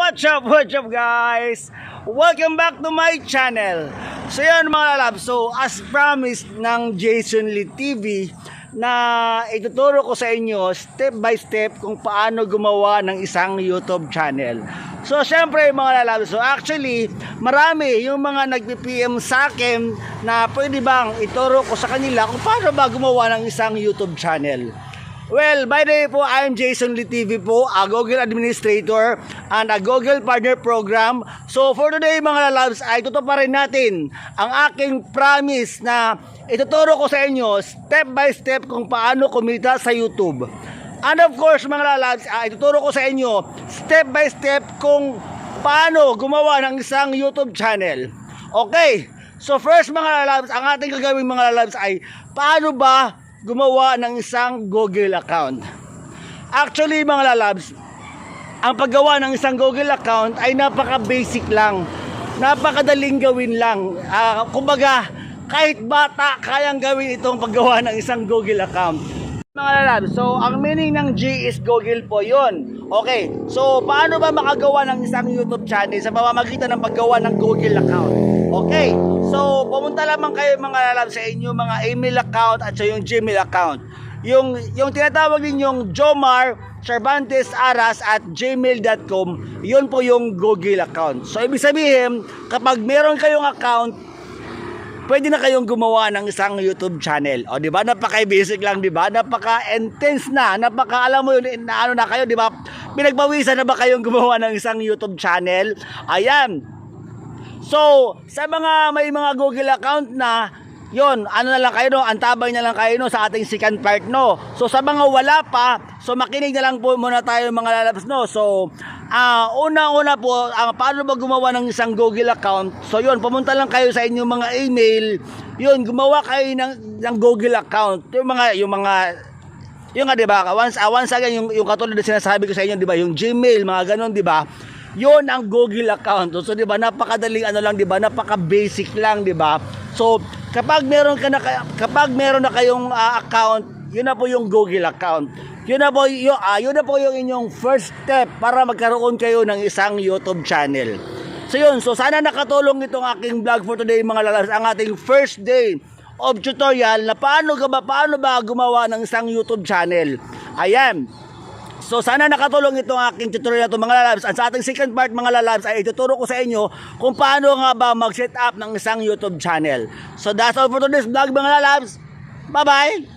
What's up guys? Welcome back to my channel. So yan mga lalab, so as promised ng Jason Lee TV na ituturo ko sa inyo step by step kung paano gumawa ng isang YouTube channel. So syempre mga lalab, so actually marami yung mga nagpi-PM sa akin na pwede bang ituro ko sa kanila kung paano ba gumawa ng isang YouTube channel. Well, by the way po, I'm Jason Lee TV po, a Google Administrator and a Google Partner Program. So for today mga lalabs, ay tutuparin natin ang aking promise na ituturo ko sa inyo step by step kung paano kumita sa YouTube. And of course mga lalabs, ay ituturo ko sa inyo step by step kung paano gumawa ng isang YouTube channel. Okay, so first mga lalabs, ang ating gagawin mga lalabs ay paano ba gumawa ng isang Google account. Actually mga lalabs, ang paggawa ng isang Google account ay napaka-basic lang, napakadaling gawin lang. Kumbaga, kahit bata kayang gawin itong paggawa ng isang Google account. Mga lalabs, so ang meaning ng G is Google po yon. Okay, so paano ba makagawa ng isang YouTube channel sa pamamagitan ng paggawa ng Google account? Okay, so pumunta lamang kayo mga lalabs sa inyo mga email account at sa yung Gmail account. Yung tinatawag ninyong Jomar Cervantes Aras at gmail.com, yun po yung Google account. So ibig sabihin, kapag meron kayong account, pwede na kayong gumawa ng isang YouTube channel. O di ba? Napaka-basic lang, di ba? Napaka-intense na, alam mo yun, na ano na kayo, di ba? Pinagbawisan na ba kayong gumawa ng isang YouTube channel? Ayan. So, sa mga may mga Google account na, yon, ano na lang kayo no, antabay na lang kayo no sa ating second part no. So sa mga wala pa, so makinig na lang po muna tayo mga lalabs no. So una-una po, paano ba gumawa ng isang Google account? So yon, pumunta lang kayo sa inyong mga email. Yon, gumawa kayo ng Google account. Yung nga 'di ba? Once again yung katulad na sinasabi ko sa inyo 'di ba, yung Gmail, mga ganun 'di ba? Yon ang Google account. So 'di ba, napakadaling ano lang 'di ba? Napaka-basic lang 'di ba? So kapag meron na kayong account, yun na po yung Google account. Yun na po yung inyong first step para magkaroon kayo ng isang YouTube channel. So yun, so sana nakatulong itong aking vlog for today mga lalabs, ang ating first day of tutorial na paano ba gumawa ng isang YouTube channel. Ayan. So sana nakatulong itong aking tutorial na ito mga lalabs. At sa ating second part mga lalabs ay ituturo ko sa inyo kung paano nga ba mag-set up ng isang YouTube channel. So that's all for today's vlog mga lalabs. Bye bye!